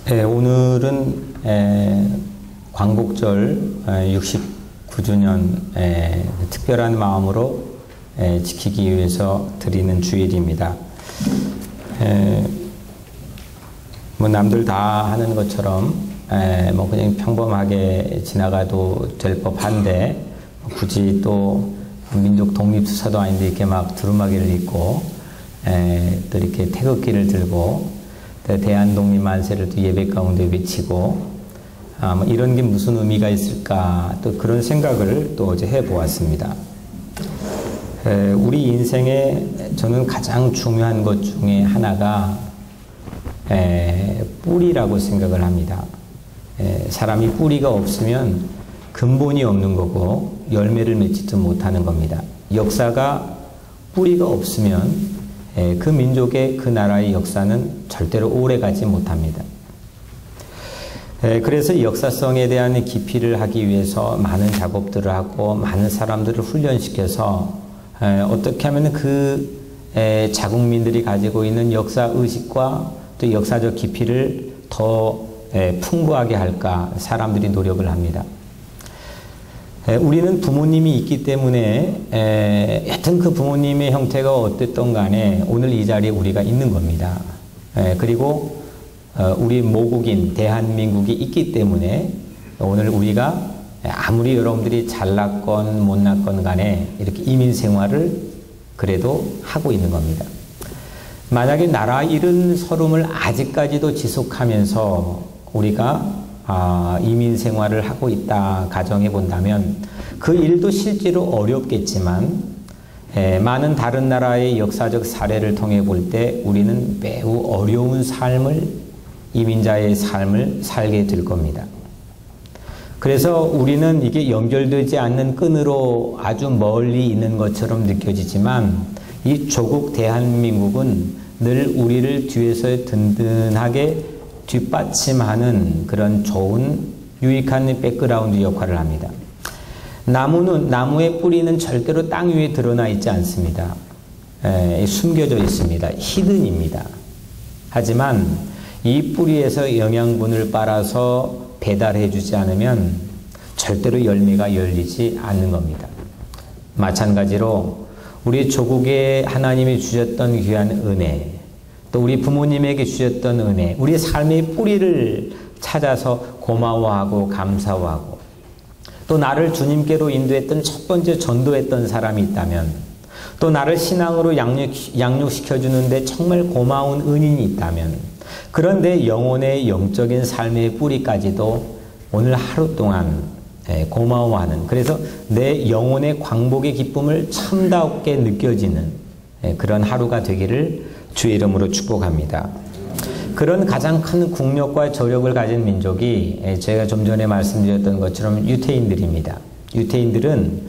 오늘은 광복절 69주년 특별한 마음으로 지키기 위해서 드리는 주일입니다. 뭐 남들 다 하는 것처럼 뭐 그냥 평범하게 지나가도 될 법한데 굳이 또 민족 독립투사도 아닌데 이렇게 막 두루마기를 입고 또 이렇게 태극기를 들고 대한독립 만세를 또 예배 가운데 외치고 뭐 이런 게 무슨 의미가 있을까 또 그런 생각을 또 어제 해보았습니다. 우리 인생에 저는 가장 중요한 것 중에 하나가 뿌리라고 생각을 합니다. 사람이 뿌리가 없으면 근본이 없는 거고 열매를 맺지도 못하는 겁니다. 역사가 뿌리가 없으면 그 민족의 그 나라의 역사는 절대로 오래가지 못합니다. 그래서 역사성에 대한 깊이를 하기 위해서 많은 작업들을 하고 많은 사람들을 훈련시켜서 어떻게 하면 그 자국민들이 가지고 있는 역사의식과 또 역사적 깊이를 더 풍부하게 할까 사람들이 노력을 합니다. 우리는 부모님이 있기 때문에 여튼 그 부모님의 형태가 어땠던 간에 오늘 이 자리에 우리가 있는 겁니다. 그리고 우리 모국인 대한민국이 있기 때문에 오늘 우리가 아무리 여러분들이 잘났건 못났건 간에 이렇게 이민 생활을 그래도 하고 있는 겁니다. 만약에 나라 잃은 서름을 아직까지도 지속하면서 우리가 이민 생활을 하고 있다 가정해 본다면 그 일도 실제로 어렵겠지만 많은 다른 나라의 역사적 사례를 통해 볼 때 우리는 매우 어려운 삶을 이민자의 삶을 살게 될 겁니다. 그래서 우리는 이게 연결되지 않는 끈으로 아주 멀리 있는 것처럼 느껴지지만 이 조국 대한민국은 늘 우리를 뒤에서 든든하게 뒷받침하는 그런 좋은 유익한 백그라운드 역할을 합니다. 나무의 뿌리는 절대로 땅 위에 드러나 있지 않습니다. 숨겨져 있습니다. 히든입니다. 하지만 이 뿌리에서 영양분을 빨아서 배달해 주지 않으면 절대로 열매가 열리지 않는 겁니다. 마찬가지로 우리 조국에 하나님이 주셨던 귀한 은혜, 또 우리 부모님에게 주셨던 은혜, 우리 삶의 뿌리를 찾아서 고마워하고 감사하고 또 나를 주님께로 인도했던 첫 번째 전도했던 사람이 있다면 또 나를 신앙으로 양육시켜주는데 정말 고마운 은인이 있다면 그런데 영혼의 영적인 삶의 뿌리까지도 오늘 하루 동안 고마워하는 그래서 내 영혼의 광복의 기쁨을 참다롭게 느껴지는 그런 하루가 되기를 주의 이름으로 축복합니다. 그런 가장 큰 국력과 저력을 가진 민족이 제가 좀 전에 말씀드렸던 것처럼 유태인들입니다. 유태인들은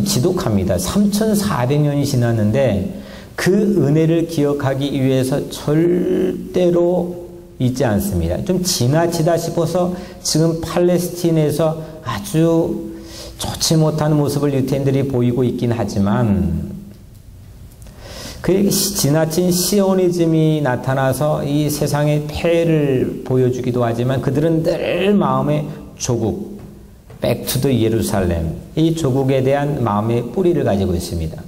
지독합니다. 3,400년이 지났는데 그 은혜를 기억하기 위해서 절대로 잊지 않습니다. 좀 지나치다 싶어서 지금 팔레스틴에서 아주 좋지 못한 모습을 유태인들이 보이고 있긴 하지만 그 지나친 시오니즘이 나타나서 이 세상의 폐해를 보여주기도 하지만 그들은 늘 마음의 조국, back to the 예루살렘, 이 조국에 대한 마음의 뿌리를 가지고 있습니다.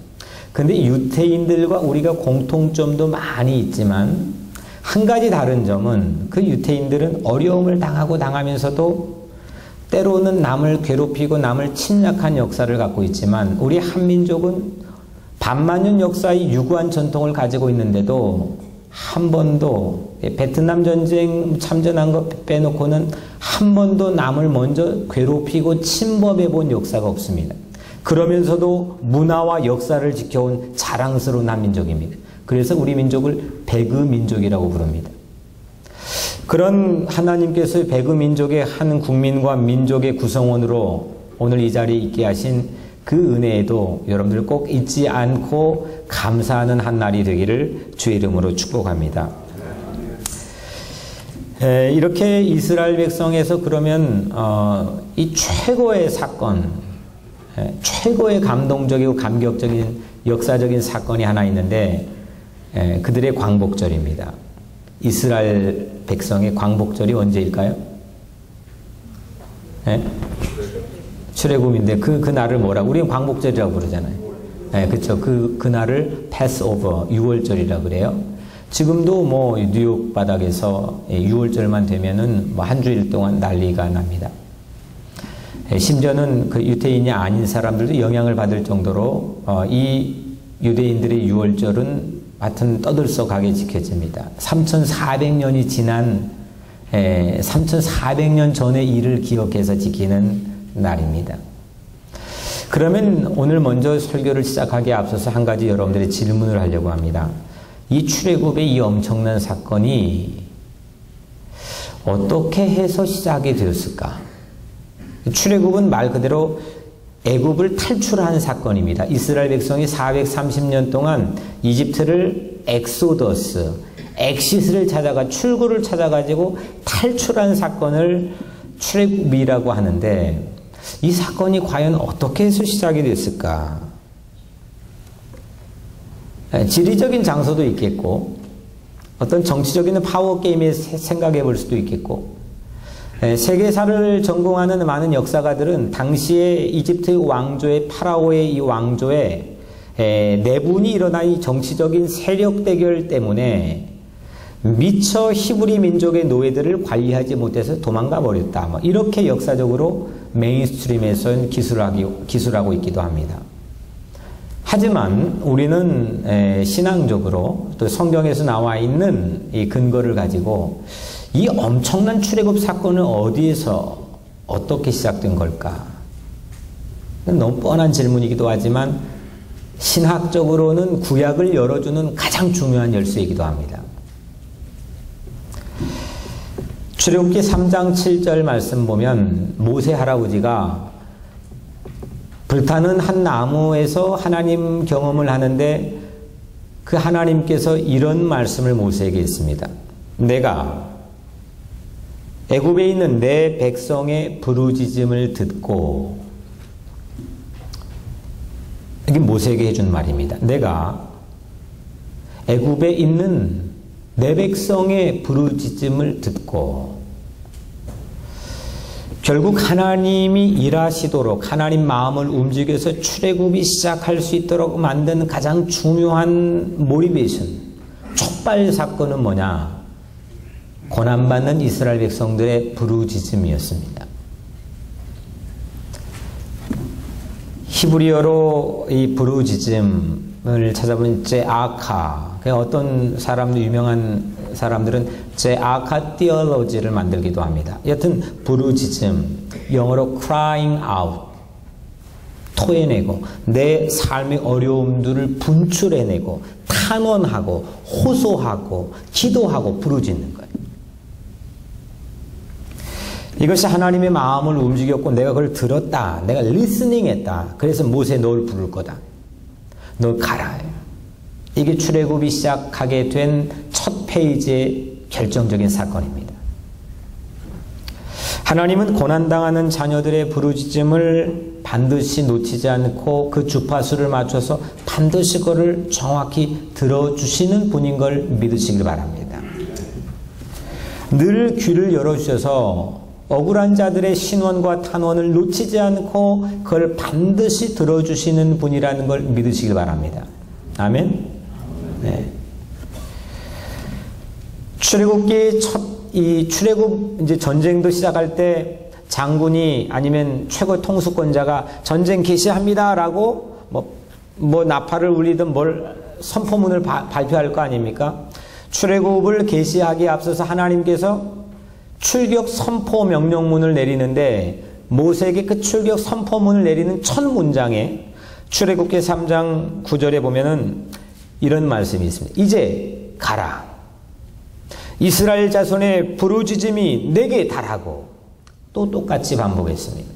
근데 유태인들과 우리가 공통점도 많이 있지만 한 가지 다른 점은 그 유태인들은 어려움을 당하면서도 때로는 남을 괴롭히고 남을 침략한 역사를 갖고 있지만 우리 한민족은 반만년 역사의 유구한 전통을 가지고 있는데도 한 번도 베트남 전쟁 참전한 거 빼놓고는 한 번도 남을 먼저 괴롭히고 침범해 본 역사가 없습니다. 그러면서도 문화와 역사를 지켜온 자랑스러운 한민족입니다. 그래서 우리 민족을 배그민족이라고 부릅니다. 그런 하나님께서 배그민족의 한 국민과 민족의 구성원으로 오늘 이 자리에 있게 하신 그 은혜에도 여러분들 꼭 잊지 않고 감사하는 한 날이 되기를 주의 이름으로 축복합니다. 이렇게 이스라엘 백성에서 그러면 이 최고의 사건, 최고의 감동적이고 감격적인 역사적인 사건이 하나 있는데 그들의 광복절입니다. 이스라엘 백성의 광복절이 언제일까요? 네? 출애굽인데 그 날을 뭐라고? 우리는 광복절이라고 부르잖아요. 네, 그렇죠. 그 날을 패스오버, 유월절이라고 그래요. 지금도 뭐 뉴욕 바닥에서 6월절만 되면은 뭐 한 주일 동안 난리가 납니다. 심지어는 그 유대인이 아닌 사람들도 영향을 받을 정도로 이 유대인들의 6월절은 하여튼 떠들썩하게 지켜집니다. 3,400년이 지난 3,400년 전의 일을 기억해서 지키는 날입니다. 그러면 오늘 먼저 설교를 시작하기에 앞서서 한 가지 여러분들의 질문을 하려고 합니다. 이 출애굽의 이 엄청난 사건이 어떻게 해서 시작이 되었을까? 출애굽은 말 그대로 애굽을 탈출한 사건입니다. 이스라엘 백성이 430년 동안 이집트를 엑소더스, 엑시스를 찾아가 출구를 찾아가지고 탈출한 사건을 출애굽이라고 하는데 이 사건이 과연 어떻게 해서 시작이 됐을까? 지리적인 장소도 있겠고 어떤 정치적인 파워게임에 생각해 볼 수도 있겠고 세계사를 전공하는 많은 역사가들은 당시에 이집트 왕조의 파라오의 이 왕조의 내분이 일어난 이 정치적인 세력 대결 때문에 미처 히브리 민족의 노예들을 관리하지 못해서 도망가 버렸다. 뭐 이렇게 역사적으로 메인스트림에서는 기술하고 있기도 합니다. 하지만 우리는 신앙적으로 또 성경에서 나와 있는 이 근거를 가지고 이 엄청난 출애굽 사건은 어디에서 어떻게 시작된 걸까? 너무 뻔한 질문이기도 하지만 신학적으로는 구약을 열어주는 가장 중요한 열쇠이기도 합니다. 출애굽기 3장 7절 말씀 보면 모세 할아버지가 불타는 한 나무에서 하나님 경험을 하는데 그 하나님께서 이런 말씀을 모세에게 했습니다. 내가 애굽에 있는 내 백성의 부르짖음을 듣고, 이게 모세에게 해준 말입니다. 내가 애굽에 있는 내 백성의 부르짖음을 듣고, 결국 하나님이 일하시도록 하나님 마음을 움직여서 출애굽이 시작할 수 있도록 만든 가장 중요한 모티베이션, 촉발 사건은 뭐냐? 고난받는 이스라엘 백성들의 부르짖음이었습니다. 히브리어로 이 부르짖음을 찾아보면 제아카, 어떤 사람들, 유명한 사람들은 제아카 티올로지를 만들기도 합니다. 여튼 부르짖음, 영어로 crying out, 토해내고 내 삶의 어려움들을 분출해내고 탄원하고 호소하고 기도하고 부르짖는 거예요. 이것이 하나님의 마음을 움직였고 내가 그걸 들었다. 내가 리스닝했다. 그래서 모세 널 부를 거다. 널 가라. 이게 출애굽이 시작하게 된 첫 페이지의 결정적인 사건입니다. 하나님은 고난당하는 자녀들의 부르짖음을 반드시 놓치지 않고 그 주파수를 맞춰서 반드시 그를 정확히 들어주시는 분인 걸 믿으시길 바랍니다. 늘 귀를 열어주셔서 억울한 자들의 신원과 탄원을 놓치지 않고 그걸 반드시 들어주시는 분이라는 걸 믿으시길 바랍니다. 아멘. 네. 출애굽기 이 출애굽 이제 전쟁도 시작할 때 장군이 아니면 최고 통수권자가 전쟁 개시합니다라고 뭐 나팔을 울리든 뭘 선포문을 발표할 거 아닙니까? 출애굽을 개시하기에 앞서서 하나님께서 출격 선포 명령문을 내리는데 모세에게 그 출격 선포문을 내리는 첫 문장에 출애굽기 3장 9절에 보면은 이런 말씀이 있습니다. 이제 가라. 이스라엘 자손의 부르짖음이 내게 달하고, 또 똑같이 반복했습니다.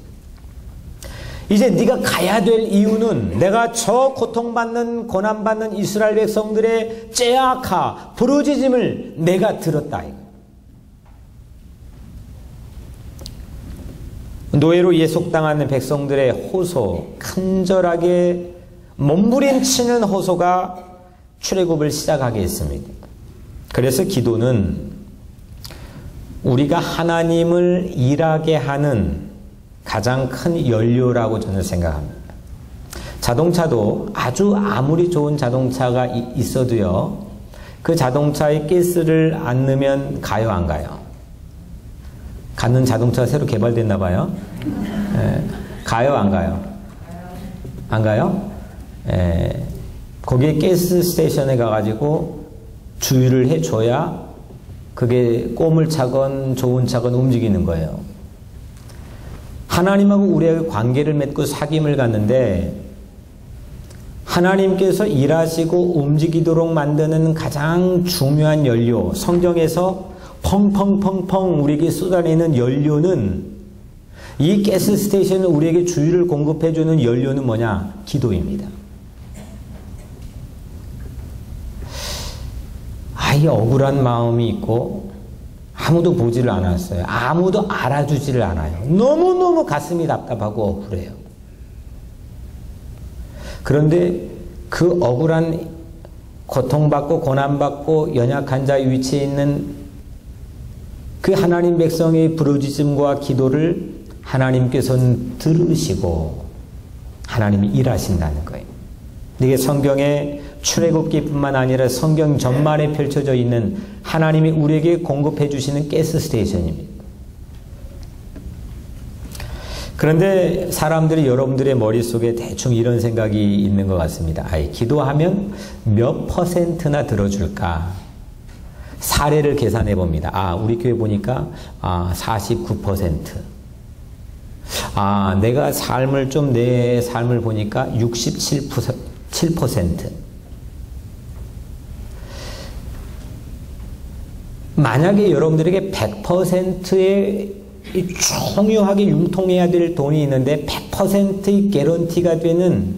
이제 네가 가야 될 이유는 내가 저 고통받는 고난받는 이스라엘 백성들의 제아카 부르짖음을 내가 들었다. 노예로 예속당하는 백성들의 호소, 간절하게 몸부림치는 호소가 출애굽을 시작하게 했습니다. 그래서 기도는 우리가 하나님을 일하게 하는 가장 큰 연료라고 저는 생각합니다. 자동차도 아주 아무리 좋은 자동차가 있어도요, 그 자동차에 가스를 안 넣으면 가요, 안 가요? 가는 자동차가 새로 개발됐나 봐요. 가요, 안 가요? 안 가요? 거기에 가스 스테이션에 가가지고 주유를 해줘야 그게 꼬물차건 좋은 차건 움직이는 거예요. 하나님하고 우리에게 관계를 맺고 사귐을 갖는데 하나님께서 일하시고 움직이도록 만드는 가장 중요한 연료, 성경에서 펑펑펑펑 우리에게 쏟아내는 연료는, 이 가스 스테이션은 우리에게 주유를 공급해주는 연료는 뭐냐? 기도입니다. 아예 억울한 마음이 있고 아무도 보지를 않았어요. 아무도 알아주지를 않아요. 너무너무 가슴이 답답하고 억울해요. 그런데 그 억울한, 고통받고 고난받고 연약한 자의 위치에 있는 그 하나님 백성의 부르짖음과 기도를 하나님께서는 들으시고 하나님이 일하신다는 거예요. 이게 성경의 출애굽기뿐만 아니라 성경 전반에 펼쳐져 있는 하나님이 우리에게 공급해 주시는 가스 스테이션입니다. 그런데 사람들이 여러분들의 머릿속에 대충 이런 생각이 있는 것 같습니다. 기도하면 몇 %나 들어줄까? 사례를 계산해 봅니다. 우리 교회 보니까 49%. 내가 내 삶을 보니까 67%. 만약에 여러분들에게 100%의 중요하게 융통해야 될 돈이 있는데 100%의 개런티가 되는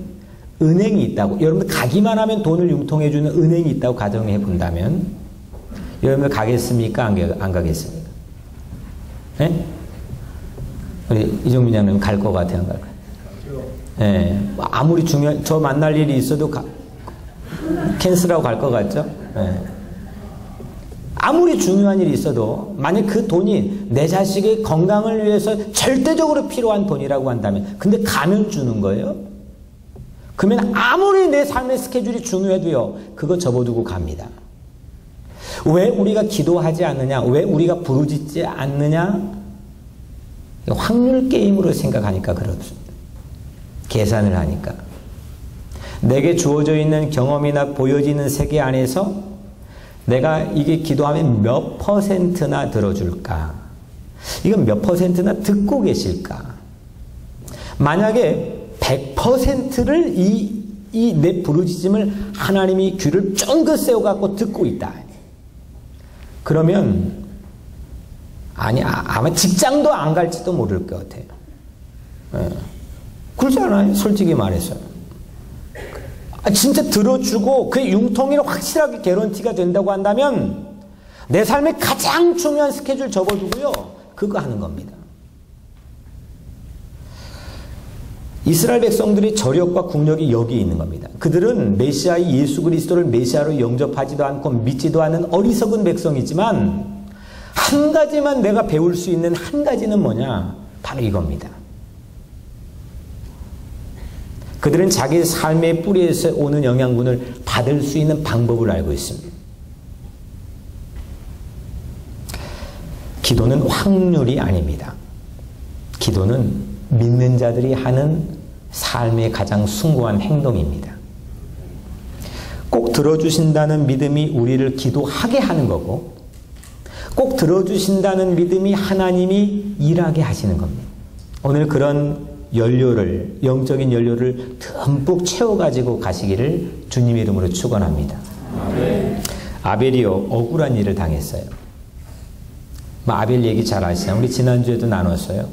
은행이 있다고, 여러분들 가기만 하면 돈을 융통해주는 은행이 있다고 가정해 본다면 여러분들 가겠습니까? 안 가겠습니까? 네? 우리 이종민 장님 갈 것 같아요? 안 갈까요? 네. 아무리 저 만날 일이 있어도 캔슬하고 갈 것 같죠? 네. 아무리 중요한 일이 있어도 만약 그 돈이 내 자식의 건강을 위해서 절대적으로 필요한 돈이라고 한다면, 근데 가면 주는 거예요? 그러면 아무리 내 삶의 스케줄이 중요해도요, 그거 접어두고 갑니다. 왜 우리가 기도하지 않느냐? 왜 우리가 부르짖지 않느냐? 확률 게임으로 생각하니까 그렇습니다. 계산을 하니까. 내게 주어져 있는 경험이나 보여지는 세계 안에서 내가 이게 기도하면 몇 %나 들어줄까? 이건 몇 %나 듣고 계실까? 만약에 100%를 이 내 부르짖음을 하나님이 귀를 쫑긋 세워갖고 듣고 있다. 그러면 아마 직장도 안 갈지도 모를 것 같아요. 그렇지 않아요? 솔직히 말해서. 진짜 들어주고 그 융통이를 확실하게 개런티가 된다고 한다면 내 삶의 가장 중요한 스케줄 접어두고요, 그거 하는 겁니다. 이스라엘 백성들의 저력과 국력이 여기에 있는 겁니다. 그들은 메시아의 예수 그리스도를 메시아로 영접하지도 않고 믿지도 않은 어리석은 백성이지만 한 가지만 내가 배울 수 있는 한 가지는 뭐냐? 바로 이겁니다. 그들은 자기 삶의 뿌리에서 오는 영양분을 받을 수 있는 방법을 알고 있습니다. 기도는 확률이 아닙니다. 기도는 믿는 자들이 하는 삶의 가장 숭고한 행동입니다. 꼭 들어주신다는 믿음이 우리를 기도하게 하는 거고, 꼭 들어주신다는 믿음이 하나님이 일하게 하시는 겁니다. 오늘 그런 연료를, 영적인 연료를 듬뿍 채워가지고 가시기를 주님의 이름으로 축원합니다. 아벨이요, 억울한 일을 당했어요. 아벨 얘기 잘 아시잖아요. 우리 지난주에도 나눴어요.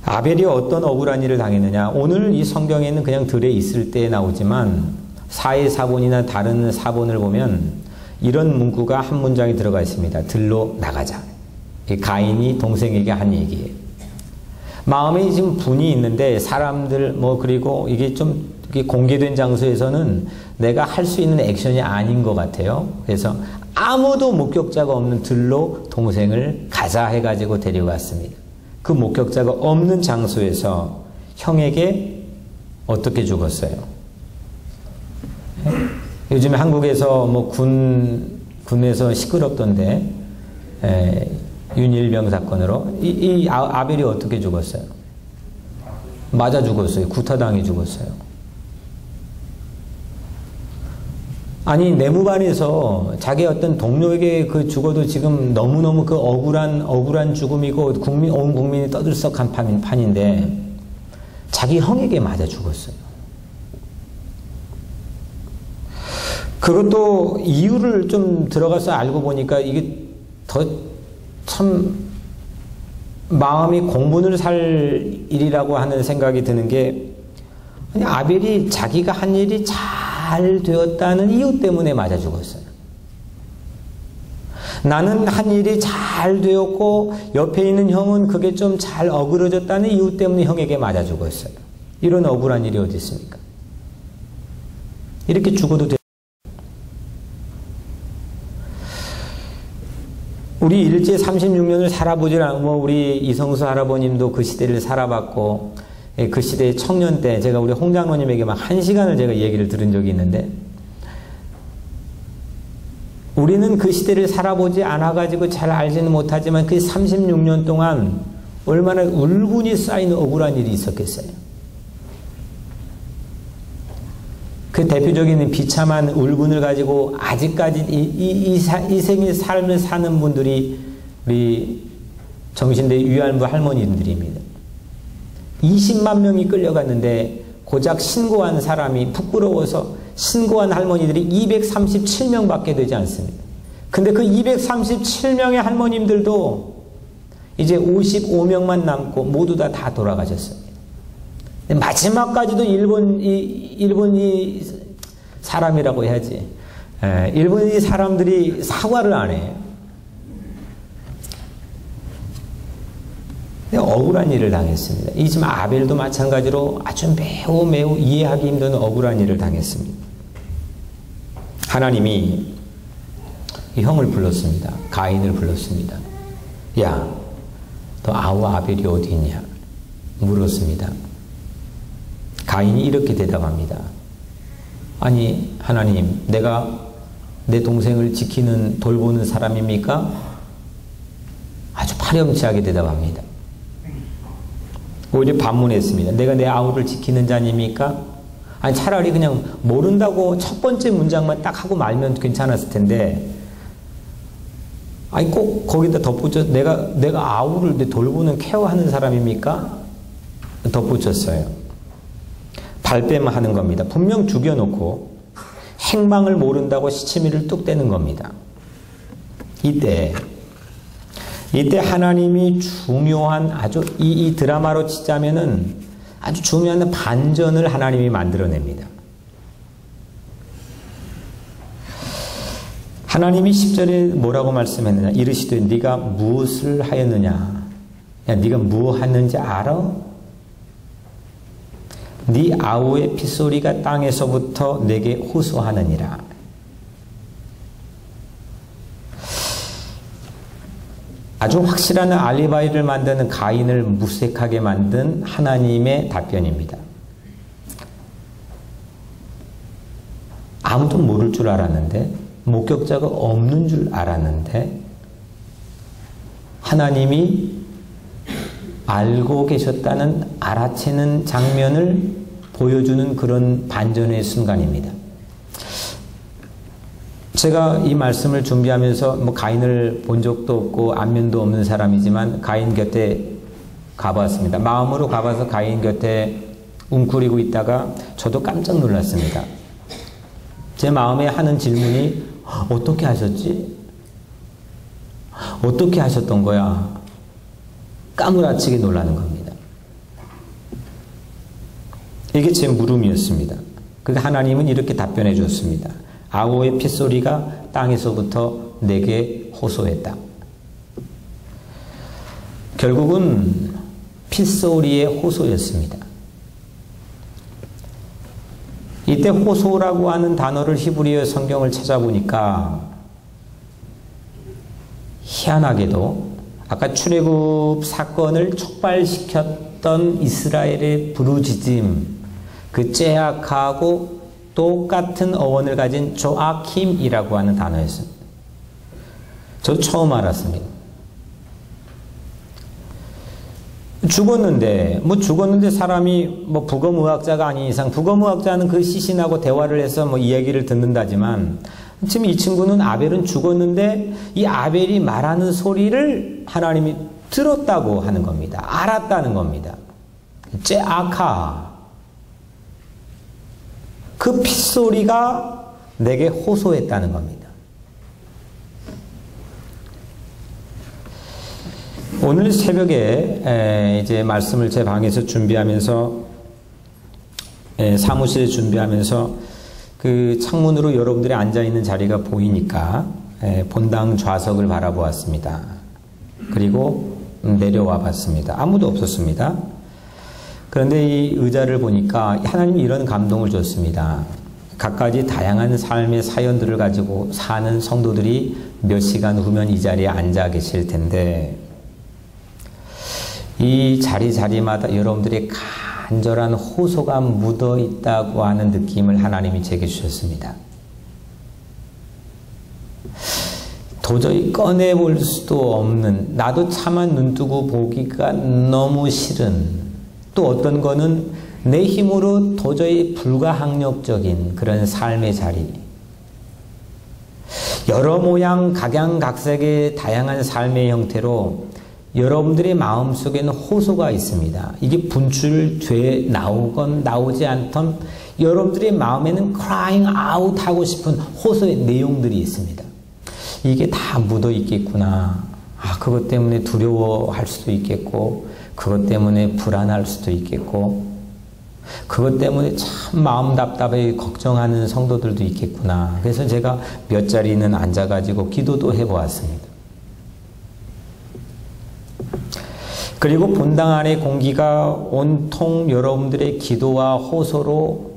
아벨이 어떤 억울한 일을 당했느냐. 오늘 이 성경에는 그냥 들에 있을 때 나오지만 사회 사본이나 다른 사본을 보면 이런 문구가 한 문장에 들어가 있습니다. 들로 나가자. 가인이 동생에게 한 얘기예요. 마음에 지금 분이 있는데 사람들 그리고 이게 좀 공개된 장소에서는 내가 할 수 있는 액션이 아닌 것 같아요. 그래서 아무도 목격자가 없는 들로 동생을 가자 해가지고 데려갔습니다. 그 목격자가 없는 장소에서 형에게 어떻게 죽었어요? 요즘에 한국에서 뭐 군에서 시끄럽던데, 윤일병 사건으로 이 아벨이 어떻게 죽었어요? 맞아 죽었어요. 구타당해 죽었어요. 아니, 내무반에서 자기 어떤 동료에게 그 죽어도 지금 너무너무 그 억울한 죽음이고 온 국민이 떠들썩한 판인데 자기 형에게 맞아 죽었어요. 그것도 이유를 좀 들어가서 알고 보니까 이게 더 참 마음이 공분을 살 일이라고 하는 생각이 드는 게, 아니, 아벨이 자기가 한 일이 잘 되었다는 이유 때문에 맞아 죽었어요. 나는 한 일이 잘 되었고 옆에 있는 형은 그게 좀 잘 어그러졌다는 이유 때문에 형에게 맞아 죽었어요. 이런 억울한 일이 어디 있습니까? 이렇게 죽어도 돼요. 우리 일제 36년을 살아보질 않고, 우리 이성수 할아버님도 그 시대를 살아봤고, 그 시대의 청년 때 제가 우리 홍 장로님에게 막 1시간을 제가 얘기를 들은 적이 있는데, 우리는 그 시대를 살아보지 않아가지고 잘 알지는 못하지만 그 36년 동안 얼마나 울분이 쌓이는 억울한 일이 있었겠어요. 그 대표적인 비참한 울분을 가지고 아직까지 이 생의 삶을 사는 분들이 우리 정신대 위안부 할머니들입니다. 20만 명이 끌려갔는데 고작 신고한 사람이 부끄러워서 신고한 할머니들이 237명밖에 되지 않습니다. 근데 그 237명의 할머님들도 이제 55명만 남고 모두 다 돌아가셨습니다. 마지막까지도 일본이 사람이라고 해야지. 일본이 사람들이 사과를 안 해요. 억울한 일을 당했습니다. 이 지금 아벨도 마찬가지로 아주 매우 이해하기 힘든 억울한 일을 당했습니다. 하나님이 이 형을 불렀습니다. 가인을 불렀습니다. 야, 너 아우와 아벨이 어디 있냐? 물었습니다. 가인이 이렇게 대답합니다. 아니, 하나님, 내가 내 동생을 지키는 돌보는 사람입니까? 아주 파렴치하게 대답합니다. 오히려 반문했습니다. 내가 내 아우를 지키는 자입니까? 아니, 차라리 그냥 모른다고 첫 번째 문장만 딱 하고 말면 괜찮았을 텐데, 아니, 꼭 거기다 덧붙여 내가 아우를 돌보는 케어하는 사람입니까? 덧붙였어요. 발뺌하는 겁니다. 분명 죽여놓고 행방을 모른다고 시치미를 뚝 떼는 겁니다. 이때 하나님이 중요한 아주 이 드라마로 치자면은 아주 중요한 반전을 하나님이 만들어냅니다. 하나님이 10절에 뭐라고 말씀했느냐? 이르시되 네가 무엇을 하였느냐? 야, 네가 뭐 하는지 알아? 네 아우의 핏소리가 땅에서부터 내게 호소하느니라. 아주 확실한 알리바이를 만드는 가인을 무색하게 만든 하나님의 답변입니다. 아무도 모를 줄 알았는데, 목격자가 없는 줄 알았는데, 하나님이 알고 계셨다는 알아채는 장면을 보여주는 그런 반전의 순간입니다. 제가 이 말씀을 준비하면서 뭐 가인을 본 적도 없고 안면도 없는 사람이지만 가인 곁에 가봤습니다. 마음으로 가봐서 가인 곁에 웅크리고 있다가 저도 깜짝 놀랐습니다. 제 마음에 하는 질문이 어떻게 하셨지? 어떻게 하셨던 거야? 까무라치게 놀라는 겁니다. 이게 제 물음이었습니다. 그런데 하나님은 이렇게 답변해 줬습니다. 아우의 핏소리가 땅에서부터 내게 호소했다. 결국은 핏소리의 호소였습니다. 이때 호소라고 하는 단어를 히브리어 성경을 찾아보니까 희한하게도 아까 출애굽 사건을 촉발시켰던 이스라엘의 부르짖음, 그 째악하고 똑같은 어원을 가진 조아킴이라고 하는 단어였습니다. 저도 처음 알았습니다. 죽었는데 사람이 부검의학자가 아닌 이상 부검의학자는 그 시신하고 대화를 해서 이야기를 듣는다지만 지금 이 친구는 아벨은 죽었는데 이 아벨이 말하는 소리를 하나님이 들었다고 하는 겁니다. 알았다는 겁니다. 째아카, 그 핏소리가 내게 호소했다는 겁니다. 오늘 새벽에 이제 말씀을 제 방에서 준비하면서 사무실에 준비하면서 그 창문으로 여러분들이 앉아있는 자리가 보이니까 본당 좌석을 바라보았습니다. 그리고 내려와 봤습니다. 아무도 없었습니다. 그런데 이 의자를 보니까 하나님이 이런 감동을 줬습니다. 갖가지 다양한 삶의 사연들을 가지고 사는 성도들이 몇 시간 후면 이 자리에 앉아 계실 텐데 이 자리마다 여러분들의 간절한 호소가 묻어 있다고 하는 느낌을 하나님이 제게 주셨습니다. 도저히 꺼내볼 수도 없는, 나도 차마 눈뜨고 보기가 너무 싫은, 또 어떤 거는 내 힘으로 도저히 불가항력적인 그런 삶의 자리, 여러 모양 각양각색의 다양한 삶의 형태로 여러분들의 마음속에는 호소가 있습니다. 이게 분출돼 나오건 나오지 않던 여러분들의 마음에는 crying out 하고 싶은 호소의 내용들이 있습니다. 이게 다 묻어 있겠구나. 그것 때문에 두려워할 수도 있겠고, 그것 때문에 불안할 수도 있겠고, 그것 때문에 참 마음 답답해 걱정하는 성도들도 있겠구나. 그래서 제가 몇 자리는 앉아가지고 기도도 해보았습니다. 그리고 본당 안의 공기가 온통 여러분들의 기도와 호소로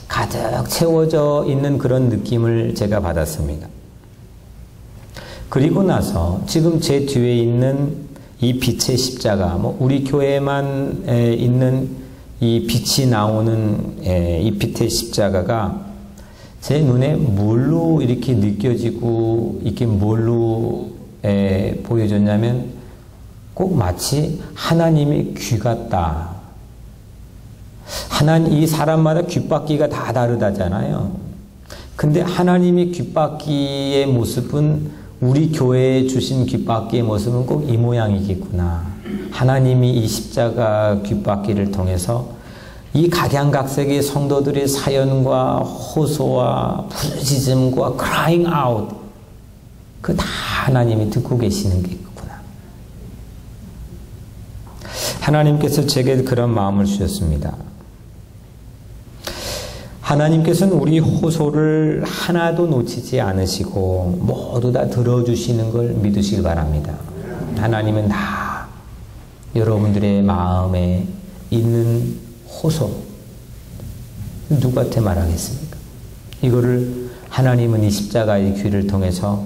가득 채워져 있는 그런 느낌을 제가 받았습니다. 그리고 나서 지금 제 뒤에 있는 이 빛의 십자가, 우리 교회만 있는 이 빛이 나오는 이 빛의 십자가가 제 눈에 뭘로 이렇게 느껴지고 이렇게 뭘로 보여졌냐면 꼭 마치 하나님의 귀 같다. 이 사람마다 귓바퀴가 다 다르다잖아요. 근데 하나님의 귓바퀴의 모습은 우리 교회에 주신 귓바퀴의 모습은 꼭 이 모양이겠구나. 하나님이 이 십자가 귓바퀴를 통해서 이 각양각색의 성도들의 사연과 호소와 부르짖음과 crying out, 그 다 하나님이 듣고 계시는 게 하나님께서 제게 그런 마음을 주셨습니다. 하나님께서는 우리 호소를 하나도 놓치지 않으시고 모두 다 들어주시는 걸 믿으시기 바랍니다. 하나님은 다 여러분들의 마음에 있는 호소, 누구한테 말하겠습니까? 이거를 하나님은 이 십자가의 귀를 통해서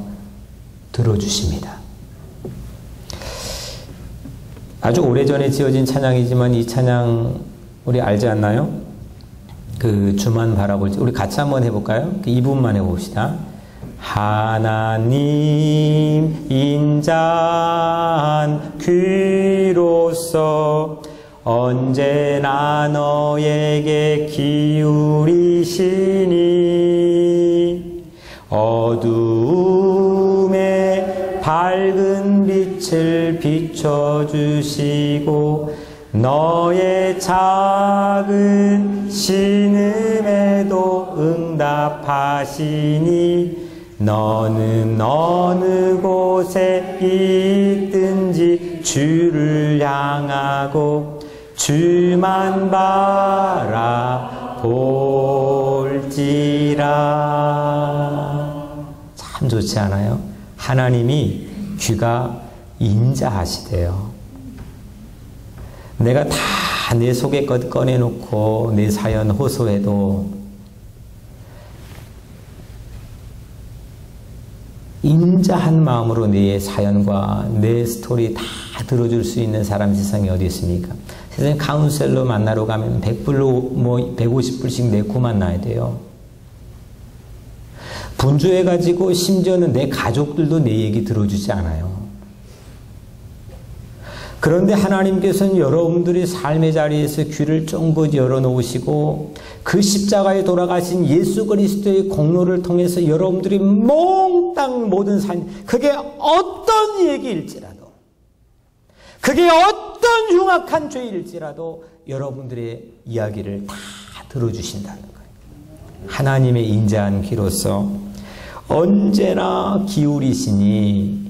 들어주십니다. 아주 오래전에 지어진 찬양이지만 이 찬양 우리 알지 않나요? 그 주만 바라볼 때 우리 같이 한번 해볼까요? 이 부분만 해봅시다. 하나님 인자한 귀로서 언제나 너에게 기울이시니 어두움에 밝은 빛을 비춰주시고 너의 작은 신음에도 응답하시니 너는 어느 곳에 있든지 주를 향하고 주만 바라볼지라. 참 좋지 않아요? 하나님이 귀가 인자하시대요. 내가 다 내 속에 것 꺼내놓고 내 사연 호소해도 인자한 마음으로 내 사연과 내 스토리 다 들어줄 수 있는 사람이 세상에 어디 있습니까? 세상에 카운셀러 만나러 가면 100불로 뭐 150불씩 내고 만나야 돼요. 분주해가지고 심지어는 내 가족들도 내 얘기 들어주지 않아요. 그런데 하나님께서는 여러분들이 삶의 자리에서 귀를 쫑긋 열어놓으시고 그 십자가에 돌아가신 예수 그리스도의 공로를 통해서 여러분들이 몽땅 모든 삶, 그게 어떤 얘기일지라도, 그게 어떤 흉악한 죄일지라도 여러분들의 이야기를 다 들어주신다는 거예요. 하나님의 인자한 귀로서 언제나 기울이시니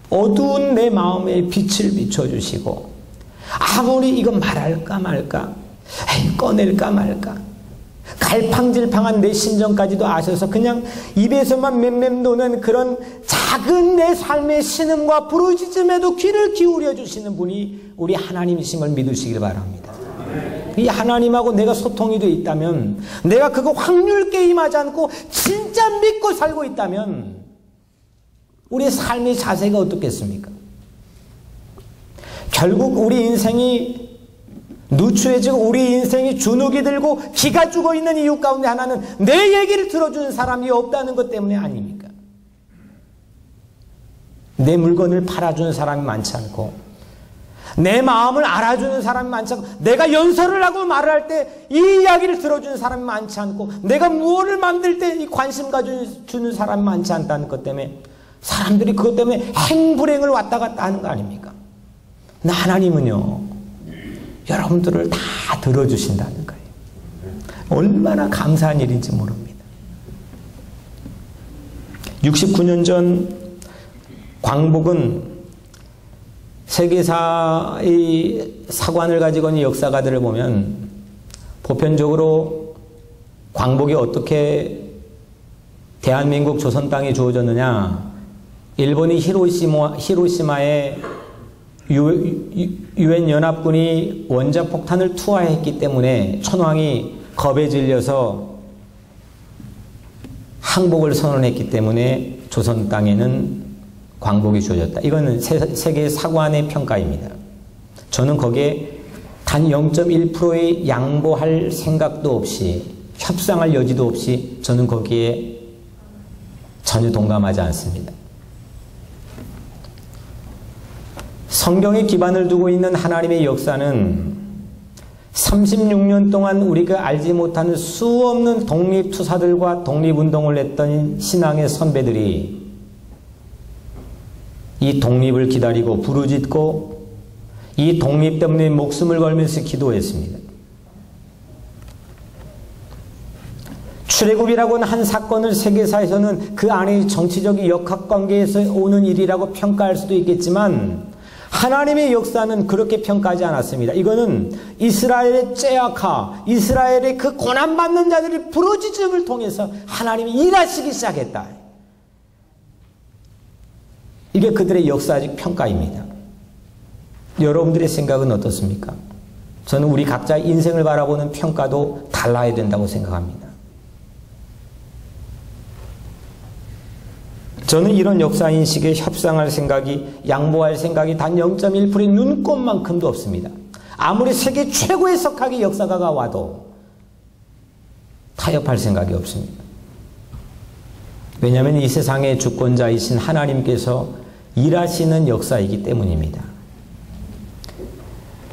어두운 내 마음에 빛을 비춰주시고, 아무리 이거 말할까 말까, 꺼낼까 말까, 갈팡질팡한 내 심정까지도 아셔서 그냥 입에서만 맴맴 도는 그런 작은 내 삶의 신음과 부르짖음에도 귀를 기울여 주시는 분이 우리 하나님이신 걸 믿으시길 바랍니다. 이 하나님하고 내가 소통이 되어 있다면, 내가 그거 확률 게임하지 않고 진짜 믿고 살고 있다면 우리의 삶의 자세가 어떻겠습니까? 결국 우리 인생이 누추해지고 우리 인생이 주눅이 들고 기가 죽어 있는 이유 가운데 하나는 내 얘기를 들어주는 사람이 없다는 것 때문에 아닙니까? 내 물건을 팔아주는 사람이 많지 않고, 내 마음을 알아주는 사람이 많지 않고, 내가 연설을 하고 말을 할 때 이 이야기를 들어주는 사람이 많지 않고, 내가 무엇을 만들 때 이 관심 가져주는 사람이 많지 않다는 것 때문에 사람들이 그것 때문에 행불행을 왔다 갔다 하는 거 아닙니까? 나 하나님은요, 여러분들을 다 들어주신다는 거예요. 얼마나 감사한 일인지 모릅니다. 69년 전 광복은 세계사의 사관을 가지고 있는 역사가들을 보면 보편적으로 광복이 어떻게 대한민국 조선 땅에 주어졌느냐, 일본이 히로시마에 유엔 연합군이 원자폭탄을 투하했기 때문에 천황이 겁에 질려서 항복을 선언했기 때문에 조선 땅에는 광복이 주어졌다. 이거는 세계 사관의 평가입니다. 저는 거기에 단 0.1%의 양보할 생각도 없이, 협상할 여지도 없이 저는 거기에 전혀 동감하지 않습니다. 성경에 기반을 두고 있는 하나님의 역사는 36년 동안 우리가 알지 못하는 수없는 독립투사들과 독립운동을 했던 신앙의 선배들이 이 독립을 기다리고 부르짖고 이 독립 때문에 목숨을 걸면서 기도했습니다. 출애굽이라고 하는 한 사건을 세계사에서는 그 안에 정치적인 역학관계에서 오는 일이라고 평가할 수도 있겠지만, 하나님의 역사는 그렇게 평가하지 않았습니다. 이거는 이스라엘의 죄악하, 이스라엘의 그 고난받는 자들이 부르짖음을 통해서 하나님이 일하시기 시작했다. 이게 그들의 역사적 평가입니다. 여러분들의 생각은 어떻습니까? 저는 우리 각자의 인생을 바라보는 평가도 달라야 된다고 생각합니다. 저는 이런 역사인식에 협상할 생각이, 양보할 생각이 단 0.1%의 눈꼽만큼도 없습니다. 아무리 세계 최고의 석학의 역사가가 와도 타협할 생각이 없습니다. 왜냐하면 이 세상의 주권자이신 하나님께서 일하시는 역사이기 때문입니다.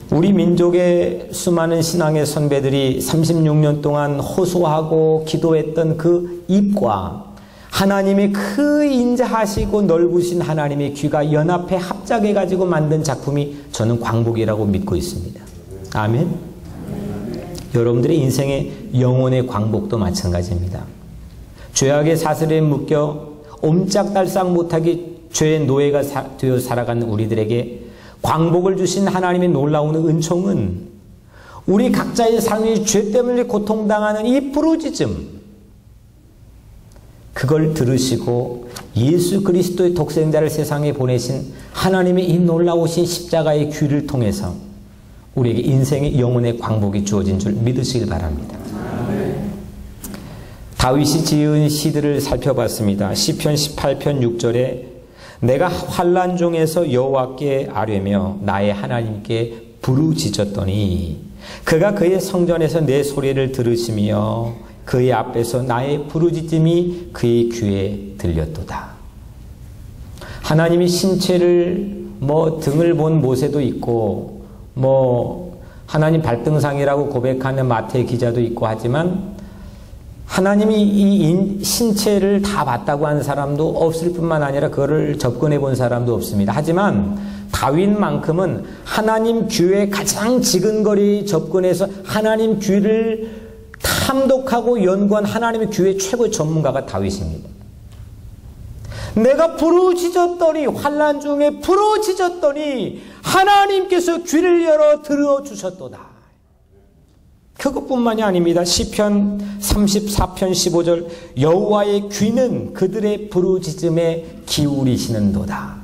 우리 민족의 수많은 신앙의 선배들이 36년 동안 호소하고 기도했던 그 입과 하나님의 그 인자하시고 넓으신 하나님의 귀가 연합해 합작해가지고 만든 작품이 저는 광복이라고 믿고 있습니다. 아멘. 여러분들의 인생의 영혼의 광복도 마찬가지입니다. 죄악의 사슬에 묶여 옴짝달싹 못하게 죄의 노예가 되어 살아가는 우리들에게 광복을 주신 하나님의 놀라운 은총은 우리 각자의 삶이 죄 때문에 고통당하는 이 부르짖음, 그걸 들으시고 예수 그리스도의 독생자를 세상에 보내신 하나님의 이 놀라우신 십자가의 귀를 통해서 우리에게 인생의 영혼의 광복이 주어진 줄 믿으시길 바랍니다. 다윗이 지은 시들을 살펴봤습니다. 시편 18편 6절에 내가 환난 중에서 여호와께 아뢰며 나의 하나님께 부르짖었더니 그가 그의 성전에서 내 소리를 들으시며 그의 앞에서 나의 부르짖음이 그의 귀에 들렸도다. 하나님이 신체를 등을 본 모세도 있고 하나님 발등상이라고 고백하는 마태 기자도 있고 하지만 하나님이 이 신체를 다 봤다고 하는 사람도 없을 뿐만 아니라 그거를 접근해 본 사람도 없습니다. 하지만 다윗만큼은 하나님 귀에 가장 지근거리 접근해서 하나님 귀를 탐독하고 연구한 하나님의 귀의 최고의 전문가가 다윗입니다. 내가 부르짖었더니 환난 중에 부르짖었더니 하나님께서 귀를 열어 들어주셨도다. 그것뿐만이 아닙니다. 시편 34편 15절 여호와의 귀는 그들의 부르짖음에 기울이시는도다.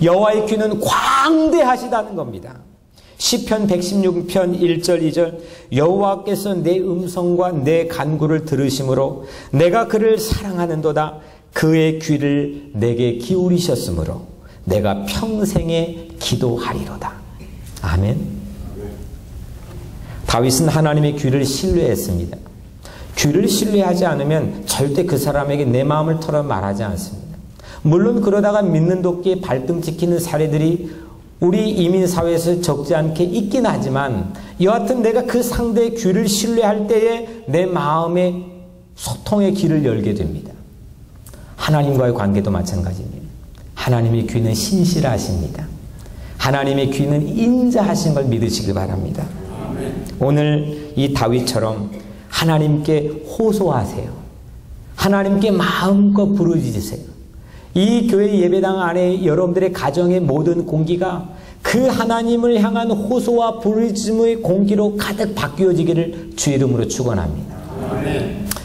여호와의 귀는 광대하시다는 겁니다. 시편 116편 1절 2절 여호와께서 내 음성과 내 간구를 들으심으로 내가 그를 사랑하는도다. 그의 귀를 내게 기울이셨으므로 내가 평생에 기도하리로다. 아멘. 다윗은 하나님의 귀를 신뢰했습니다. 귀를 신뢰하지 않으면 절대 그 사람에게 내 마음을 털어 말하지 않습니다. 물론 그러다가 믿는 도끼에 발등 찍히는 사례들이 우리 이민사회에서 적지 않게 있긴 하지만 여하튼 내가 그 상대의 귀를 신뢰할 때에 내 마음의 소통의 길을 열게 됩니다. 하나님과의 관계도 마찬가지입니다. 하나님의 귀는 신실하십니다. 하나님의 귀는 인자하신 걸 믿으시길 바랍니다. 오늘 이 다윗처럼 하나님께 호소하세요. 하나님께 마음껏 부르짖으세요. 이 교회 예배당 안에 여러분들의 가정의 모든 공기가 그 하나님을 향한 호소와 부르짖음의 공기로 가득 바뀌어지기를 주 이름으로 축원합니다.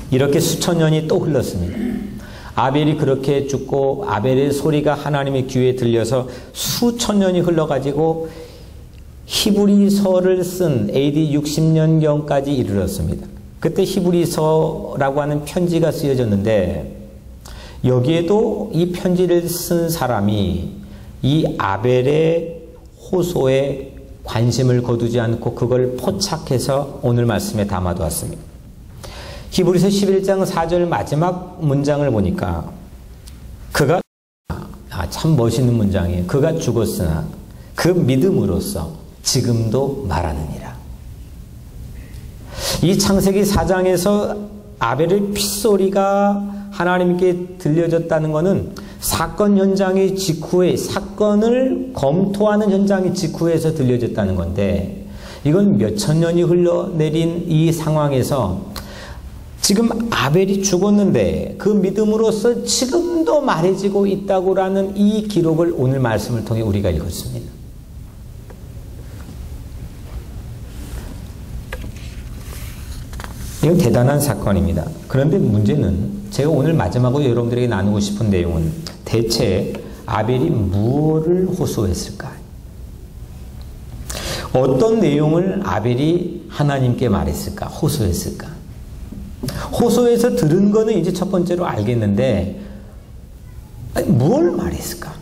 이렇게 수천 년이 또 흘렀습니다. 아벨이 그렇게 죽고 아벨의 소리가 하나님의 귀에 들려서 수천 년이 흘러가지고 히브리서를 쓴 AD 60년경까지 이르렀습니다. 그때 히브리서라고 하는 편지가 쓰여졌는데 여기에도 이 편지를 쓴 사람이 이 아벨의 호소에 관심을 거두지 않고 그걸 포착해서 오늘 말씀에 담아두었습니다. 히브리서 11장 4절 마지막 문장을 보니까 그가 참 멋있는 문장이에요. 그가 죽었으나 그 믿음으로써 지금도 말하느니라. 이 창세기 4장에서 아벨의 핏소리가 하나님께 들려졌다는 것은 사건 현장의 직후에 사건을 검토하는 현장의 직후에서 들려졌다는 건데 이건 몇천 년이 흘러내린 이 상황에서 지금 아벨이 죽었는데 그 믿음으로써 지금도 말해지고 있다고라는 이 기록을 오늘 말씀을 통해 우리가 읽었습니다. 이건 대단한 사건입니다. 그런데 문제는 제가 오늘 마지막으로 여러분들에게 나누고 싶은 내용은 대체 아벨이 무엇을 호소했을까? 어떤 내용을 아벨이 하나님께 말했을까? 호소했을까? 호소해서 들은 거는 이제 첫 번째로 알겠는데 뭘 말했을까?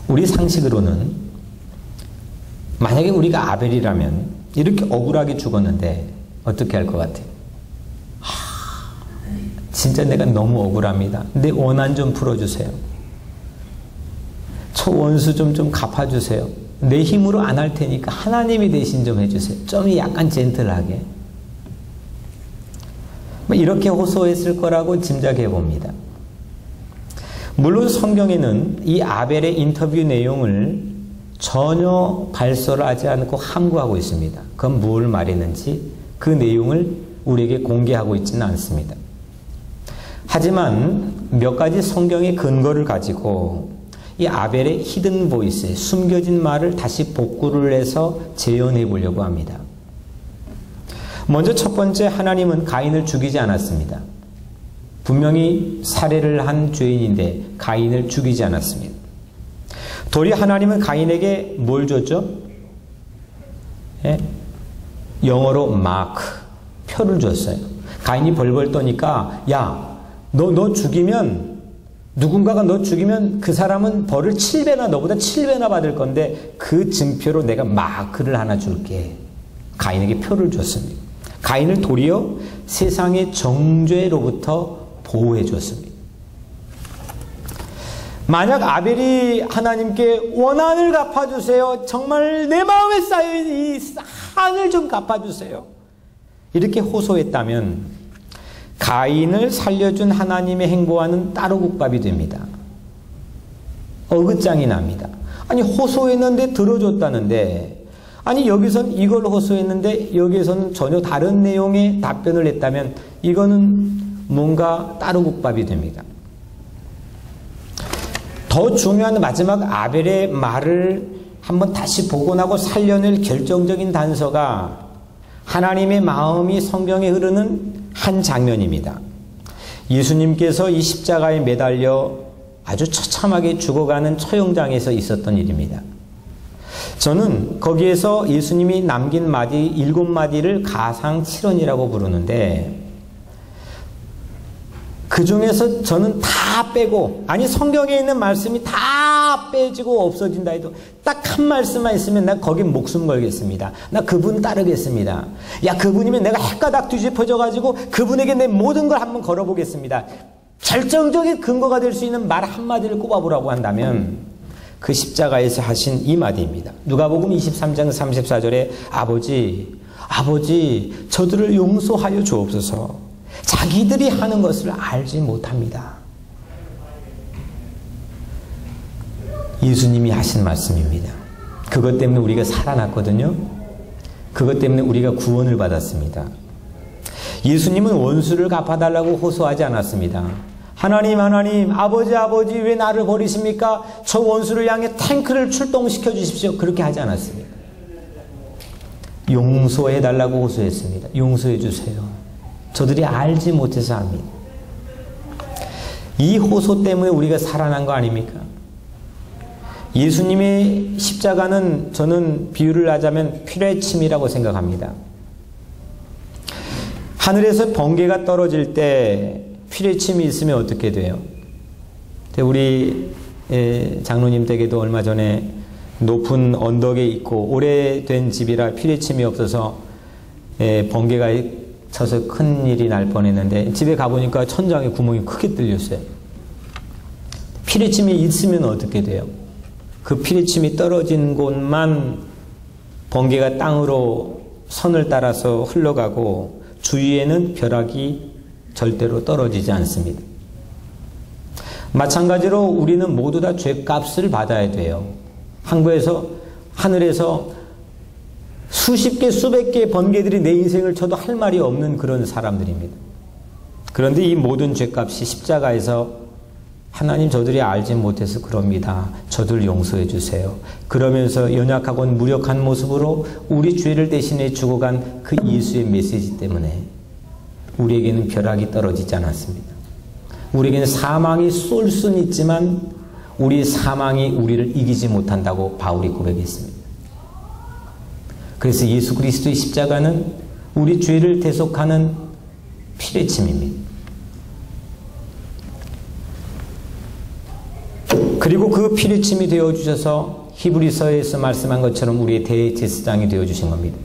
우리 상식으로는 만약에 우리가 아벨이라면 이렇게 억울하게 죽었는데 어떻게 할 것 같아요? 진짜 내가 너무 억울합니다. 내 원한 좀 풀어주세요. 저 원수 좀 갚아주세요. 내 힘으로 안 할 테니까 하나님이 대신 좀 해주세요. 좀 약간 젠틀하게. 이렇게 호소했을 거라고 짐작해 봅니다. 물론 성경에는 이 아벨의 인터뷰 내용을 전혀 발설을 하지 않고 함구하고 있습니다. 그건 뭘 말했는지 그 내용을 우리에게 공개하고 있지는 않습니다. 하지만 몇 가지 성경의 근거를 가지고 이 아벨의 히든 보이스, 숨겨진 말을 다시 복구를 해서 재현해 보려고 합니다. 먼저 첫 번째, 하나님은 가인을 죽이지 않았습니다. 분명히 살해를 한 죄인인데 가인을 죽이지 않았습니다. 도리어 하나님은 가인에게 뭘 줬죠? 예? 영어로 마크, 표를 줬어요. 가인이 벌벌 떠니까 야, 너 죽이면 누군가가 너 죽이면 그 사람은 벌을 7배나 너보다 7배나 받을 건데 그 증표로 내가 마크를 하나 줄게. 가인에게 표를 줬습니다. 가인을 도리어 세상의 정죄로부터 보호해 줬습니다. 만약 아벨이 하나님께 원한을 갚아주세요. 정말 내 마음에 쌓인 이 한을 좀 갚아주세요. 이렇게 호소했다면 가인을 살려준 하나님의 행보와는 따로 국밥이 됩니다. 어긋장이 납니다. 아니 호소했는데 들어줬다는데, 아니 여기선 이걸 호소했는데 여기에서는 전혀 다른 내용의 답변을 했다면 이거는 뭔가 따로 국밥이 됩니다. 더 중요한 마지막 아벨의 말을 한번 다시 복원하고 살려낼 결정적인 단서가 하나님의 마음이 성경에 흐르는 한 장면입니다. 예수님께서 이 십자가에 매달려 아주 처참하게 죽어가는 처형장에서 있었던 일입니다. 저는 거기에서 예수님이 남긴 마디 7마디를 가상칠언이라고 부르는데, 그 중에서 저는 다 빼고, 아니 성경에 있는 말씀이 다 빼지고 없어진다 해도 딱 한 말씀만 있으면 나 거기 목숨 걸겠습니다. 나 그분 따르겠습니다. 야, 그분이면 내가 헷가닥 뒤집어져 가지고 그분에게 내 모든 걸 한번 걸어보겠습니다. 결정적인 근거가 될 수 있는 말 한마디를 꼽아보라고 한다면 그 십자가에서 하신 이 마디입니다. 누가복음 23장 34절에 아버지 저들을 용서하여 주옵소서. 자기들이 하는 것을 알지 못합니다. 예수님이 하신 말씀입니다. 그것 때문에 우리가 살아났거든요. 그것 때문에 우리가 구원을 받았습니다. 예수님은 원수를 갚아달라고 호소하지 않았습니다. 하나님 아버지 왜 나를 버리십니까? 저 원수를 향해 탱크를 출동시켜 주십시오. 그렇게 하지 않았습니다. 용서해달라고 호소했습니다. 용서해 주세요. 저들이 알지 못해서 합니다. 이 호소 때문에 우리가 살아난 거 아닙니까? 예수님의 십자가는 저는 비유를 하자면 피뢰침이라고 생각합니다. 하늘에서 번개가 떨어질 때 피뢰침이 있으면 어떻게 돼요? 우리 장로님 댁에도 얼마 전에 높은 언덕에 있고 오래된 집이라 피뢰침이 없어서 번개가 쳐서 큰일이 날 뻔했는데 집에 가보니까 천장에 구멍이 크게 뚫렸어요. 피뢰침이 있으면 어떻게 돼요? 그 피뢰침이 떨어진 곳만 번개가 땅으로 선을 따라서 흘러가고 주위에는 벼락이 절대로 떨어지지 않습니다. 마찬가지로 우리는 모두 다 죄값을 받아야 돼요. 하늘에서 수십 개 수백 개의 번개들이 내 인생을 쳐도 할 말이 없는 그런 사람들입니다. 그런데 이 모든 죄값이 십자가에서 하나님 저들이 알지 못해서 그럽니다. 저들 용서해 주세요. 그러면서 연약하고 무력한 모습으로 우리 죄를 대신해 죽어간 그 예수의 메시지 때문에 우리에게는 벼락이 떨어지지 않았습니다. 우리에게는 사망이 쏠 수는 있지만 우리 사망이 우리를 이기지 못한다고 바울이 고백했습니다. 그래서 예수 그리스도의 십자가는 우리 죄를 대속하는 피뢰침입니다. 그리고 그 피뢰침이 되어주셔서 히브리서에서 말씀한 것처럼 우리의 대제사장이 되어주신 겁니다.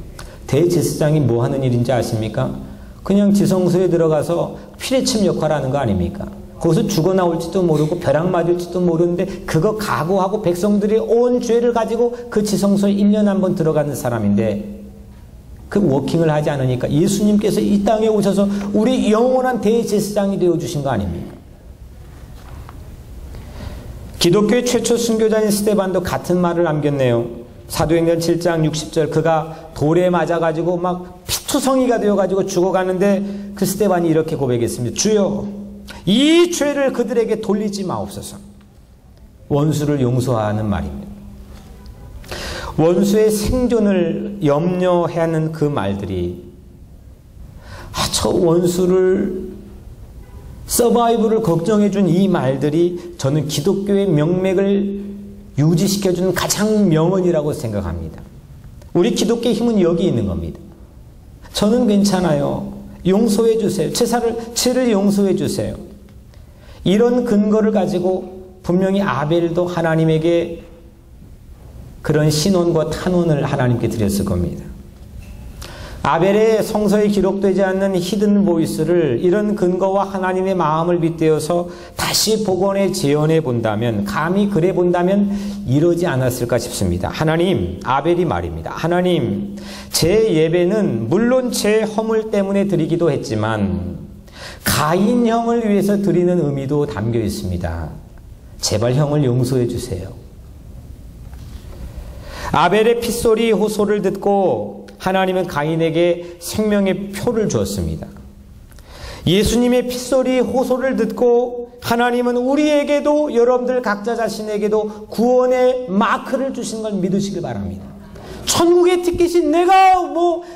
대제사장이 뭐 하는 일인지 아십니까? 그냥 지성소에 들어가서 피뢰침 역할을 하는 거 아닙니까? 거기서 죽어나올지도 모르고 벼락 맞을지도 모르는데 그거 각오하고 백성들이 온 죄를 가지고 그 지성소에 1년에 한 번 들어가는 사람인데 그 워킹을 하지 않으니까 예수님께서 이 땅에 오셔서 우리 영원한 대제사장이 되어주신 거 아닙니까? 기독교의 최초 순교자인 스데반도 같은 말을 남겼네요. 사도행전 7장 60절 그가 돌에 맞아가지고 막 피투성이가 되어가지고 죽어가는데 그 스데반이 이렇게 고백했습니다. 주여 이 죄를 그들에게 돌리지 마옵소서. 원수를 용서하는 말입니다. 원수의 생존을 염려해야 하는 그 말들이 저 원수를 서바이브를 걱정해준 이 말들이 저는 기독교의 명맥을 유지시켜주는 가장 명언이라고 생각합니다. 우리 기독교의 힘은 여기 있는 겁니다. 저는 괜찮아요. 용서해 주세요. 죄를 용서해 주세요. 이런 근거를 가지고 분명히 아벨도 하나님에게 그런 신원과 탄원을 하나님께 드렸을 겁니다. 아벨의 성서에 기록되지 않는 히든 보이스를 이런 근거와 하나님의 마음을 빗대어서 다시 복원해 재현해 본다면, 감히 그래 본다면 이러지 않았을까 싶습니다. 하나님, 아벨이 말입니다. 하나님, 제 예배는 물론 제 허물 때문에 드리기도 했지만 가인 형을 위해서 드리는 의미도 담겨 있습니다. 제발 형을 용서해 주세요. 아벨의 핏소리 호소를 듣고 하나님은 가인에게 생명의 표를 주었습니다. 예수님의 핏소리 호소를 듣고 하나님은 우리에게도, 여러분들 각자 자신에게도 구원의 마크를 주신 걸 믿으시길 바랍니다. 천국의 티켓이 내가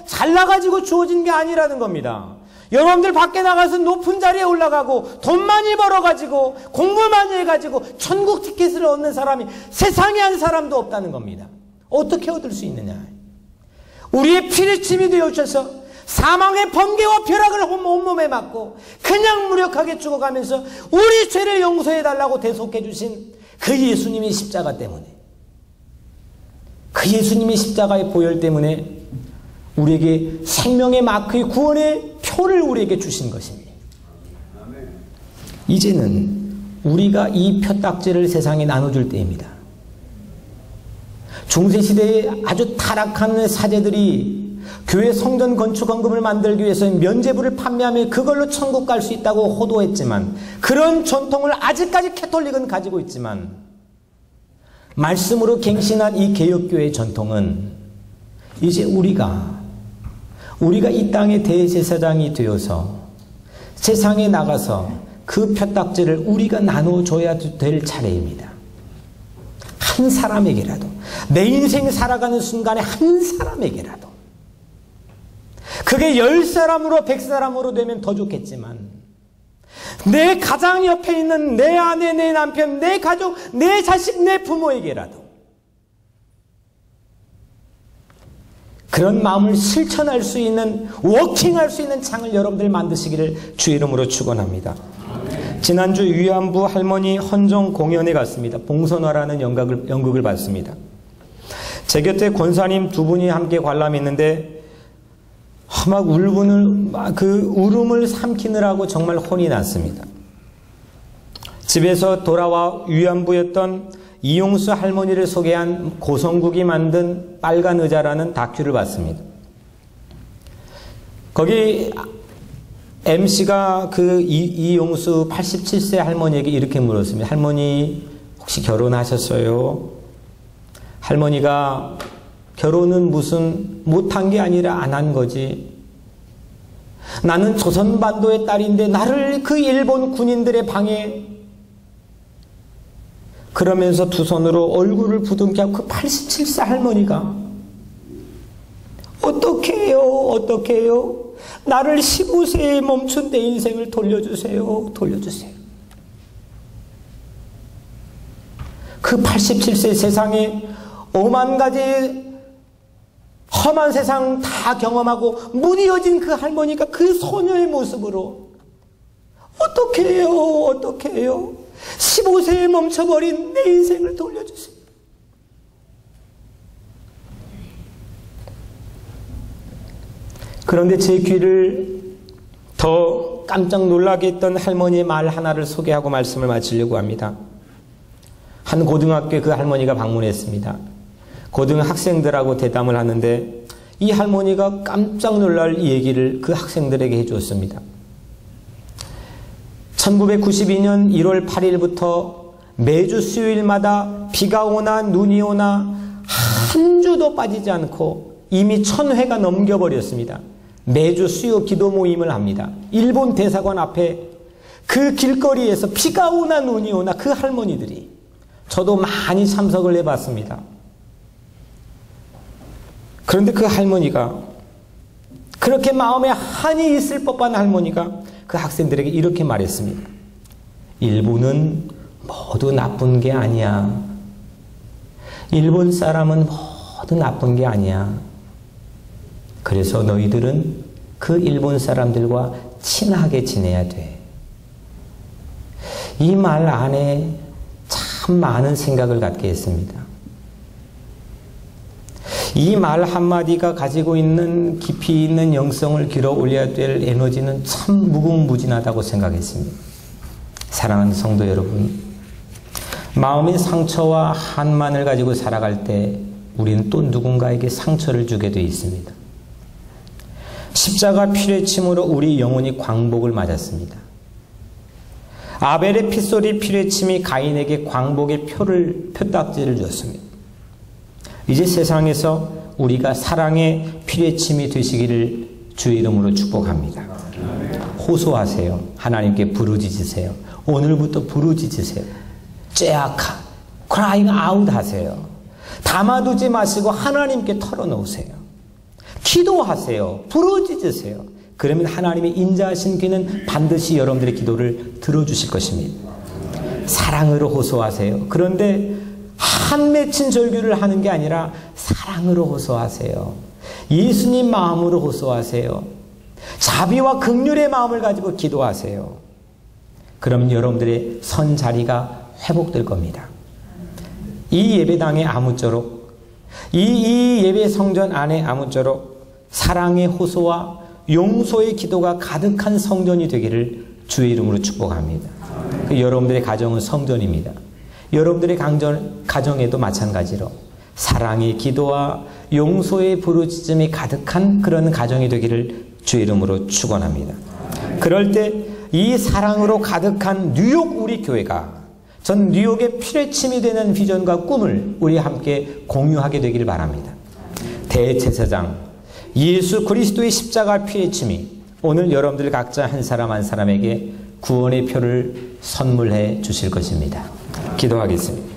잘나가지고 주어진 게 아니라는 겁니다. 여러분들 밖에 나가서 높은 자리에 올라가고 돈 많이 벌어가지고 공부 많이 해가지고 천국 티켓을 얻는 사람이 세상에 한 사람도 없다는 겁니다. 어떻게 얻을 수 있느냐? 우리의 피리침이 되어주셔서 사망의 번개와 벼락을 온몸에 맞고 그냥 무력하게 죽어가면서 우리 죄를 용서해달라고 대속해 주신 그 예수님의 십자가 때문에, 그 예수님의 십자가의 보혈 때문에 우리에게 생명의 마크의 구원의 표를 우리에게 주신 것입니다. 이제는 우리가 이 표딱지를 세상에 나눠줄 때입니다. 중세시대에 아주 타락한 사제들이 교회 성전 건축 헌금을 만들기 위해서 면죄부를 판매하며 그걸로 천국 갈 수 있다고 호도했지만, 그런 전통을 아직까지 캐톨릭은 가지고 있지만, 말씀으로 갱신한 이 개혁교회의 전통은 이제 우리가 이 땅의 대제사장이 되어서 세상에 나가서 그 표딱지를 우리가 나눠줘야 될 차례입니다. 한 사람에게라도, 내 인생 살아가는 순간에 한 사람에게라도, 그게 10사람으로 100사람으로 되면 더 좋겠지만, 내 가장 옆에 있는 내 아내, 내 남편, 내 가족, 내 자식, 내 부모에게라도 그런 마음을 실천할 수 있는, 워킹할 수 있는 창을 여러분들 만드시기를 주 이름으로 축원합니다. 지난주 위안부 할머니 헌정 공연에 갔습니다. 봉선화라는 연극을 봤습니다. 제 곁에 권사님 두 분이 함께 관람했는데 막 그 울음을 삼키느라고 정말 혼이 났습니다. 집에서 돌아와 위안부였던 이용수 할머니를 소개한 고성국이 만든 빨간 의자라는 다큐를 봤습니다. 거기 MC가 그 이용수 87세 할머니에게 이렇게 물었습니다. 할머니 혹시 결혼하셨어요? 할머니가 결혼은 무슨 못한 게 아니라 안 한 거지. 나는 조선반도의 딸인데 나를 그 일본 군인들의 방에, 그러면서 두 손으로 얼굴을 부둥켜 그 87세 할머니가 어떻게 해요? 나를 15세에 멈춘 내 인생을 돌려주세요. 그 87세 세상에 오만 가지 험한 세상 다 경험하고 무디어진 그 할머니가 그 소녀의 모습으로 어떻게 해요? 15세에 멈춰버린 내 인생을 돌려주세요. 그런데 제 귀를 더 깜짝 놀라게 했던 할머니의 말 하나를 소개하고 말씀을 마치려고 합니다. 한 고등학교에 그 할머니가 방문했습니다. 고등학생들하고 대담을 하는데 이 할머니가 깜짝 놀랄 얘기를 그 학생들에게 해주었습니다. 1992년 1월 8일부터 매주 수요일마다 비가 오나 눈이 오나 한 주도 빠지지 않고 이미 1000회가 넘겨버렸습니다. 매주 수요 기도 모임을 합니다. 일본 대사관 앞에 그 길거리에서 비가 오나 눈이 오나 그 할머니들이, 저도 많이 참석을 해봤습니다. 그런데 그 할머니가, 그렇게 마음에 한이 있을 법한 할머니가 그 학생들에게 이렇게 말했습니다. 일본은 모두 나쁜 게 아니야. 일본 사람은 모두 나쁜 게 아니야. 그래서 너희들은 그 일본 사람들과 친하게 지내야 돼. 이 말 안에 참 많은 생각을 갖게 했습니다. 이 말 한마디가 가지고 있는 깊이 있는 영성을 길어 올려야 될 에너지는 참 무궁무진하다고 생각했습니다. 사랑하는 성도 여러분, 마음의 상처와 한만을 가지고 살아갈 때 우리는 또 누군가에게 상처를 주게 되어 있습니다. 십자가 피를 침으로 우리 영혼이 광복을 맞았습니다. 아벨의 핏소리 피를 침이 가인에게 광복의 표딱지를 주었습니다. 이제 세상에서 우리가 사랑의 피를 침이 되시기를 주의 이름으로 축복합니다. 호소하세요. 하나님께 부르짖으세요. 오늘부터 부르짖으세요. 째악하, crying out 하세요. 담아두지 마시고 하나님께 털어놓으세요. 기도하세요. 부르짖으세요. 그러면 하나님의 인자하신 귀는 반드시 여러분들의 기도를 들어주실 것입니다. 사랑으로 호소하세요. 그런데 한 맺힌 절규를 하는 게 아니라 사랑으로 호소하세요. 예수님 마음으로 호소하세요. 자비와 긍휼의 마음을 가지고 기도하세요. 그러면 여러분들의 선 자리가 회복될 겁니다. 이 예배당에 아무쪼록, 이 예배 성전 안에 아무쪼록 사랑의 호소와 용서의 기도가 가득한 성전이 되기를 주의 이름으로 축복합니다. 여러분들의 가정은 성전입니다. 여러분들의 가정에도 마찬가지로 사랑의 기도와 용서의 부르짖음이 가득한 그런 가정이 되기를 주의 이름으로 축원합니다. 그럴 때 이 사랑으로 가득한 뉴욕 우리 교회가 전 뉴욕의 피뢰침이 되는 비전과 꿈을 우리 함께 공유하게 되기를 바랍니다. 대제사장 예수 그리스도의 십자가 피뢰침이 오늘 여러분들 각자 한 사람 한 사람에게 구원의 표를 선물해 주실 것입니다. 기도하겠습니다.